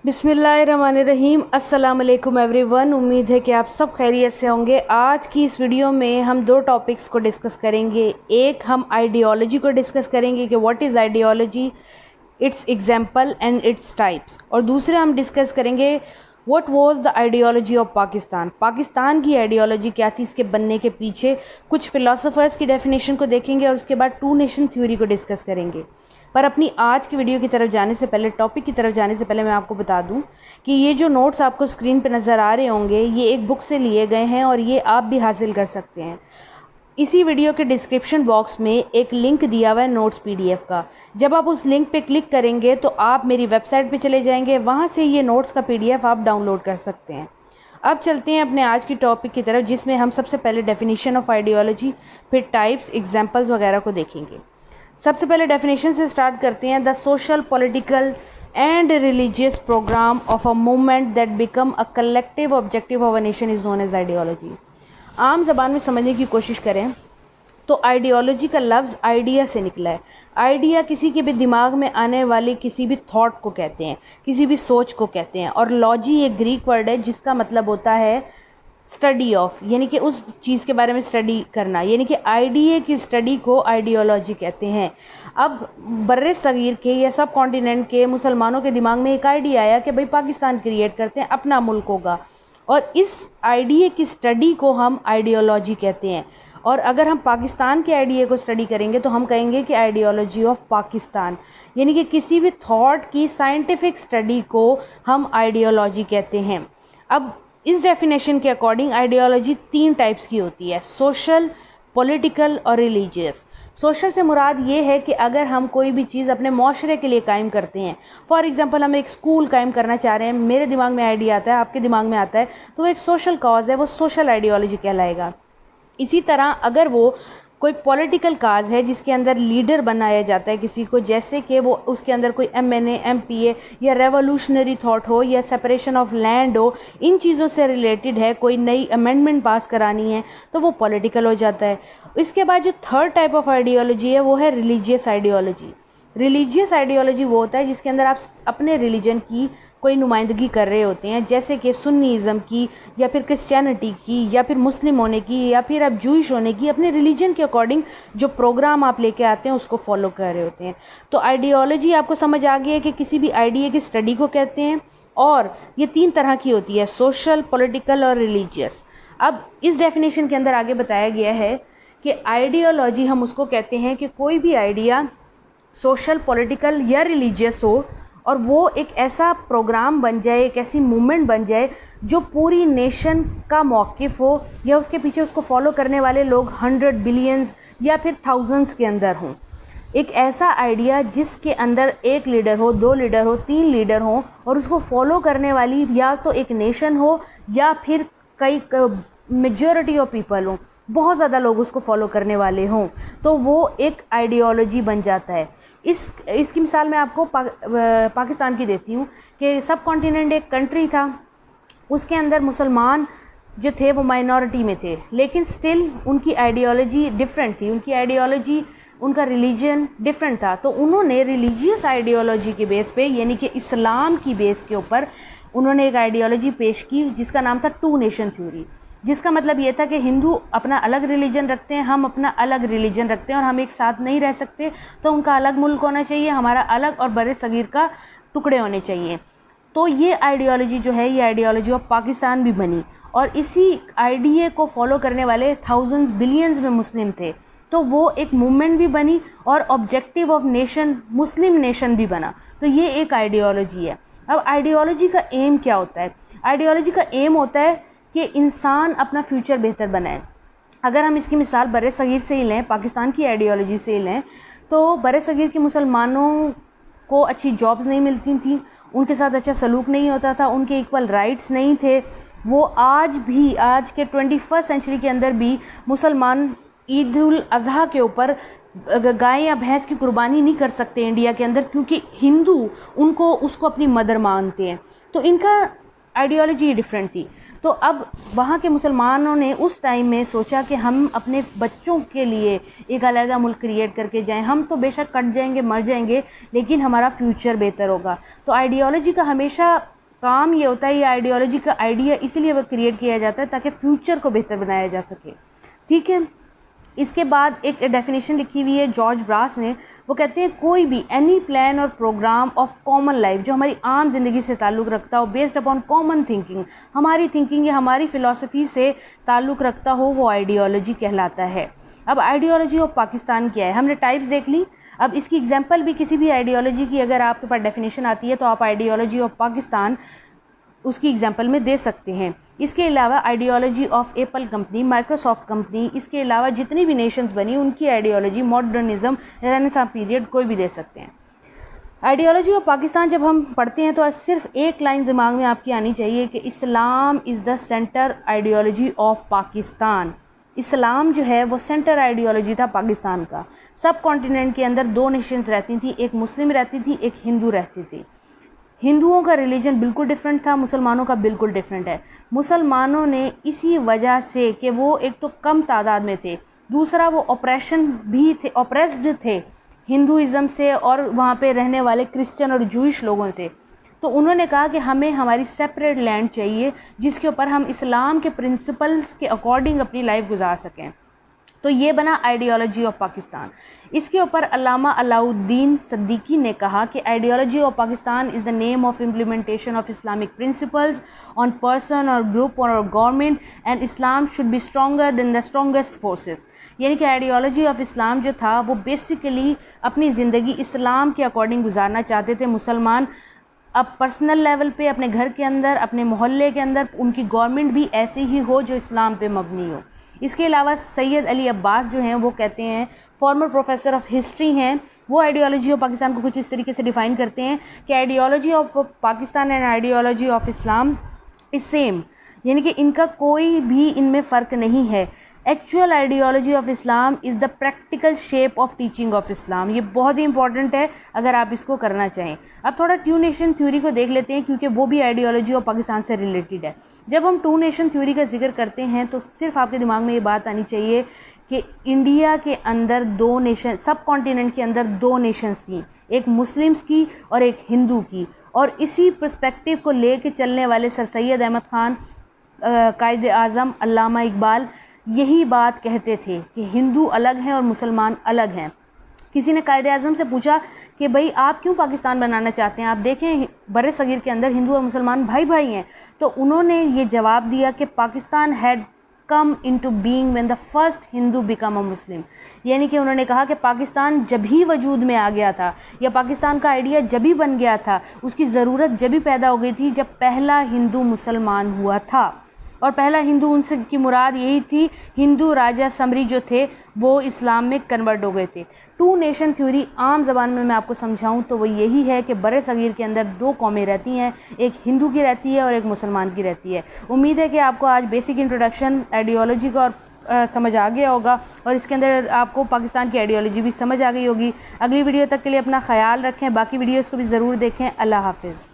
बिस्मिल्लाहिर्रहमानिर्रहीम। अस्सलाम वालेकुम एवरीवन। उम्मीद है कि आप सब खैरियत से होंगे। आज की इस वीडियो में हम दो टॉपिक्स को डिस्कस करेंगे। एक हम आइडियोलॉजी को डिस्कस करेंगे कि what is ideology, it's example and its types, और दूसरे हम डिस्कस करेंगे what was the ideology of Pakistan. Pakistan की आइडियोलॉजी क्या थी, इसके बनने के पीछे कुछ फिलोसोफर्स की डेफिनेशन को देखेंगे और उसके बाद टू नेशन थ्योरी को डिस्कस करेंगे। पर अपनी आज की वीडियो की तरफ जाने से पहले, टॉपिक की तरफ जाने से पहले मैं आपको बता दूं कि ये जो नोट्स आपको स्क्रीन पे नज़र आ रहे होंगे ये एक बुक से लिए गए हैं और ये आप भी हासिल कर सकते हैं। इसी वीडियो के डिस्क्रिप्शन बॉक्स में एक लिंक दिया हुआ है नोट्स पीडीएफ का। जब आप उस लिंक पे क्लिक करेंगे तो आप मेरी वेबसाइट पे चले जाएंगे, वहाँ से ये नोट्स का पीडीएफ आप डाउनलोड कर सकते हैं। अब चलते हैं अपने आज की टॉपिक की तरफ, जिसमें हम सबसे पहले डेफिनेशन ऑफ आइडियोलॉजी, फिर टाइप्स, एग्जाम्पल्स वगैरह को देखेंगे। सबसे पहले डेफिनेशन से स्टार्ट करते हैं। The social, political and religious program of a movement that become a collective objective of a nation is known as ideology. आम जबान में समझने की कोशिश करें तो आइडियोलॉजी का लफ्ज़ आइडिया से निकला है। आइडिया किसी के भी दिमाग में आने वाले किसी भी थॉट को कहते हैं, किसी भी सोच को कहते हैं। और लॉजी एक ग्रीक वर्ड है जिसका मतलब होता है स्टडी ऑफ, यानी कि उस चीज़ के बारे में स्टडी करना, यानी कि आइडिया की स्टडी को आइडियोलॉजी कहते हैं। अब बर्रे सगीर के या सब कॉन्टिनेंट के मुसलमानों के दिमाग में एक आइडिया आया कि भाई पाकिस्तान क्रिएट करते हैं, अपना मुल्क होगा, और इस आइडिया की स्टडी को हम आइडियोलॉजी कहते हैं। और अगर हम पाकिस्तान के आइडिया को स्टडी करेंगे तो हम कहेंगे कि आइडियोलॉजी ऑफ पाकिस्तान, यानी कि किसी भी थॉट की साइंटिफिक स्टडी को हम आइडियोलॉजी कहते हैं। अब इस डेफिनेशन के अकॉर्डिंग आइडियोलॉजी तीन टाइप्स की होती है, सोशल, पॉलिटिकल और रिलीजियस। सोशल से मुराद ये है कि अगर हम कोई भी चीज़ अपने माशरे के लिए कायम करते हैं, फॉर एग्जांपल हम एक स्कूल कायम करना चाह रहे हैं, मेरे दिमाग में आइडिया आता है, आपके दिमाग में आता है, तो वो एक सोशल कॉज है, वो सोशल आइडियोलॉजी कहलाएगा। इसी तरह अगर वो कोई पॉलिटिकल काज है जिसके अंदर लीडर बनाया जाता है किसी को, जैसे कि वो उसके अंदर कोई एमएनए, एमपीए या रेवोल्यूशनरी थॉट हो या सेपरेशन ऑफ लैंड हो, इन चीज़ों से रिलेटेड है, कोई नई अमेंडमेंट पास करानी है, तो वो पॉलिटिकल हो जाता है। इसके बाद जो थर्ड टाइप ऑफ आइडियोलॉजी है वो है रिलीजियस आइडियोलॉजी। रिलीजियस आइडियोलॉजी वो होता है जिसके अंदर आप अपने रिलीजन की कोई नुमाइंदगी कर रहे होते हैं, जैसे कि सुन्नीज़म की या फिर क्रिश्चियनिटी की या फिर मुस्लिम होने की या फिर अब जूइश होने की, अपने रिलीजन के अकॉर्डिंग जो प्रोग्राम आप लेके आते हैं उसको फॉलो कर रहे होते हैं। तो आइडियोलॉजी आपको समझ आ गई है कि किसी भी आइडिया की स्टडी को कहते हैं, और ये तीन तरह की होती है, सोशल, पॉलिटिकल और रिलीजियस। अब इस डेफिनेशन के अंदर आगे बताया गया है कि आइडियोलॉजी हम उसको कहते हैं कि कोई भी आइडिया सोशल, पॉलिटिकल या रिलीजियस हो और वो एक ऐसा प्रोग्राम बन जाए, एक ऐसी मूवमेंट बन जाए जो पूरी नेशन का मौक़िफ़ हो, या उसके पीछे उसको फॉलो करने वाले लोग 100 बिलियंस या फिर थाउजेंड्स के अंदर हों। एक ऐसा आइडिया जिसके अंदर एक लीडर हो, दो लीडर हो, तीन लीडर हो, और उसको फॉलो करने वाली या तो एक नेशन हो या फिर कई मेजॉरिटी ऑफ पीपल हो, बहुत ज़्यादा लोग उसको फॉलो करने वाले हों, तो वो एक आइडियोलॉजी बन जाता है। इसकी मिसाल मैं आपको पाकिस्तान की देती हूँ कि सब कॉन्टिनेंट एक कंट्री था, उसके अंदर मुसलमान जो थे वो माइनॉरिटी में थे, लेकिन स्टिल उनकी आइडियोलॉजी डिफरेंट थी, उनकी आइडियोलॉजी, उनका रिलीजन डिफरेंट था। तो उन्होंने रिलीजियस आइडियोलॉजी के बेस पे, यानी कि इस्लाम की बेस के ऊपर उन्होंने एक आइडियोलॉजी पेश की जिसका नाम था टू नेशन थ्योरी। जिसका मतलब ये था कि हिंदू अपना अलग रिलीजन रखते हैं, हम अपना अलग रिलीजन रखते हैं, और हम एक साथ नहीं रह सकते, तो उनका अलग मुल्क होना चाहिए, हमारा अलग, और बड़े सगीर का टुकड़े होने चाहिए। तो ये आइडियोलॉजी जो है, ये आइडियोलॉजी ऑफ पाकिस्तान भी बनी, और इसी आइडिया को फॉलो करने वाले थाउजेंड्स, बिलियंस में मुस्लिम थे, तो वो एक मूवमेंट भी बनी और objective of nation, Muslim nation भी बना। तो ये एक आइडियोलॉजी है। अब आइडियोलॉजी का एम क्या होता है? आइडियोलॉजी का एम होता है कि इंसान अपना फ्यूचर बेहतर बनाए। अगर हम इसकी मिसाल बर्रे सगीर से ही लें, पाकिस्तान की आइडियोलॉजी से ही लें, तो बर्रे सगीर के मुसलमानों को अच्छी जॉब्स नहीं मिलती थी, उनके साथ अच्छा सलूक नहीं होता था, उनके इक्वल राइट्स नहीं थे। वो आज भी, आज के 21st सेंचुरी के अंदर भी मुसलमान ईद उल अज़हा के ऊपर गाय या भैंस की कुर्बानी नहीं कर सकते इंडिया के अंदर, क्योंकि हिंदू उसको अपनी मदर मानते हैं। तो इनका आइडियोलॉजी डिफरेंट थी। तो अब वहाँ के मुसलमानों ने उस टाइम में सोचा कि हम अपने बच्चों के लिए एक अलग मुल्क क्रिएट करके जाएं, हम तो बेशक कट जाएंगे, मर जाएंगे, लेकिन हमारा फ्यूचर बेहतर होगा। तो आइडियोलॉजी का हमेशा काम ये होता है, ये आइडियोलॉजी का आइडिया इसीलिए वो क्रिएट किया जाता है ताकि फ्यूचर को बेहतर बनाया जा सके। ठीक है, इसके बाद एक डेफिनेशन लिखी हुई है जॉर्ज ब्रास ने, वो कहते हैं कोई भी एनी प्लान और प्रोग्राम ऑफ कॉमन लाइफ जो हमारी आम जिंदगी से ताल्लुक़ रखता हो, बेस्ड अपॉन कॉमन थिंकिंग, हमारी थिंकिंग या हमारी फ़िलॉसफी से ताल्लुक़ रखता हो, वो आइडियोलॉजी कहलाता है। अब आइडियोलॉजी ऑफ पाकिस्तान क्या है, हमने टाइप्स देख ली। अब इसकी एग्जाम्पल भी किसी भी आइडियोलॉजी की अगर आपके पास डेफिनेशन आती है तो आप आइडियोलॉजी ऑफ पाकिस्तान उसकी एग्जाम्पल में दे सकते हैं। इसके अलावा ideology of Apple company, Microsoft company, इसके अलावा जितनी भी नेशंस बनी उनकी आइडियोलॉजी, मॉडर्निज्म, रेनेसां पीरियड, कोई भी दे सकते हैं। आइडियोलॉजी ऑफ पाकिस्तान जब हम पढ़ते हैं तो सिर्फ एक लाइन दिमाग में आपकी आनी चाहिए कि Islam is the centre ideology of Pakistan. इस्लाम जो है वो सेंटर आइडियोलॉजी था पाकिस्तान का। सब कॉन्टिनेंट के अंदर दो नेशंस रहती थी, एक मुस्लिम रहती थी, एक हिंदू रहती थी। हिंदुओं का रिलीजन बिल्कुल डिफरेंट था, मुसलमानों का बिल्कुल डिफरेंट है। मुसलमानों ने इसी वजह से कि वो एक तो कम तादाद में थे, दूसरा वो ऑपरेशन भी थे, ऑपरेस्ड थे हिंदुइज़्म से और वहाँ पे रहने वाले क्रिश्चियन और जूइश लोगों से। तो उन्होंने कहा कि हमें हमारी सेपरेट लैंड चाहिए जिसके ऊपर हम इस्लाम के प्रिंसिपल्स के अकॉर्डिंग अपनी लाइफ गुजार सकें। तो ये बना आइडियोलॉजी ऑफ पाकिस्तान। इसके ऊपर अल्लामा अलाउद्दीन सिद्दीकी ने कहा कि ideology of Pakistan is the name of implementation of Islamic principles on person और ग्रुप और government and Islam should be stronger than the strongest forces. यानी कि आइडियोलॉजी ऑफ इस्लाम जो था वो बेसिकली अपनी ज़िंदगी इस्लाम के अकॉर्डिंग गुजारना चाहते थे मुसलमान। अब पर्सनल लेवल पे अपने घर के अंदर, अपने मोहल्ले के अंदर उनकी गवर्नमेंट भी ऐसी ही हो जो इस्लाम पे मबनी हो। इसके अलावा सैयद अली अब्बास जो हैं वो कहते हैं, फॉर्मर प्रोफेसर ऑफ हिस्ट्री हैं, वो आइडियोलॉजी ऑफ पाकिस्तान को कुछ इस तरीके से डिफ़ाइन करते हैं कि ideology of Pakistan and ideology of Islam is same, यानी कि इनका कोई भी इनमें फ़र्क नहीं है। Actual ideology of Islam is the practical shape of teaching of Islam. ये बहुत ही इंपॉर्टेंट है अगर आप इसको करना चाहें। अब थोड़ा टू नेशन थ्योरी को देख लेते हैं क्योंकि वो भी आइडियोलॉजी ऑफ पाकिस्तान से रिलेटेड है। जब हम टू नेशन थ्योरी का जिक्र करते हैं तो सिर्फ आपके दिमाग में ये बात आनी चाहिए कि इंडिया के अंदर दो नेशन, सब कॉन्टिनेंट के अंदर दो नेशंस थी, एक मुस्लिम्स की और एक हिंदू की। और इसी पर्सपेक्टिव को लेके चलने वाले सर सैयद अहमद ख़ान, कायद आज़म, अल्लामा इकबाल यही बात कहते थे कि हिंदू अलग हैं और मुसलमान अलग हैं। किसी ने कायद आज़म से पूछा कि भाई आप क्यों पाकिस्तान बनाना चाहते हैं, आप देखें बड़े सगीर के अंदर हिंदू और मुसलमान भाई भाई हैं। तो उन्होंने ये जवाब दिया कि Pakistan had come into being when the first Hindu become a Muslim. यानी कि उन्होंने कहा कि पाकिस्तान जब ही वजूद में आ गया था या पाकिस्तान का आइडिया जब ही बन गया था, उसकी ज़रूरत जब ही पैदा हो गई थी जब पहला हिंदू मुसलमान हुआ था। और पहला हिंदू उनसे की मुराद यही थी, हिंदू राजा समरी जो थे वो इस्लाम में कन्वर्ट हो गए थे। टू नेशन थ्योरी आम ज़बान में मैं आपको समझाऊं तो वो यही है कि बड़े सगीर के अंदर दो कौमें रहती हैं, एक हिंदू की रहती है और एक मुसलमान की रहती है। उम्मीद है कि आपको आज बेसिक इंट्रोडक्शन आइडियोलॉजी का और समझ आ गया होगा और इसके अंदर आपको पाकिस्तान की आइडियोलॉजी भी समझ आ गई होगी। अगली वीडियो तक के लिए अपना ख्याल रखें, बाकी वीडियोज़ को भी ज़रूर देखें। अल्लाह हाफिज़।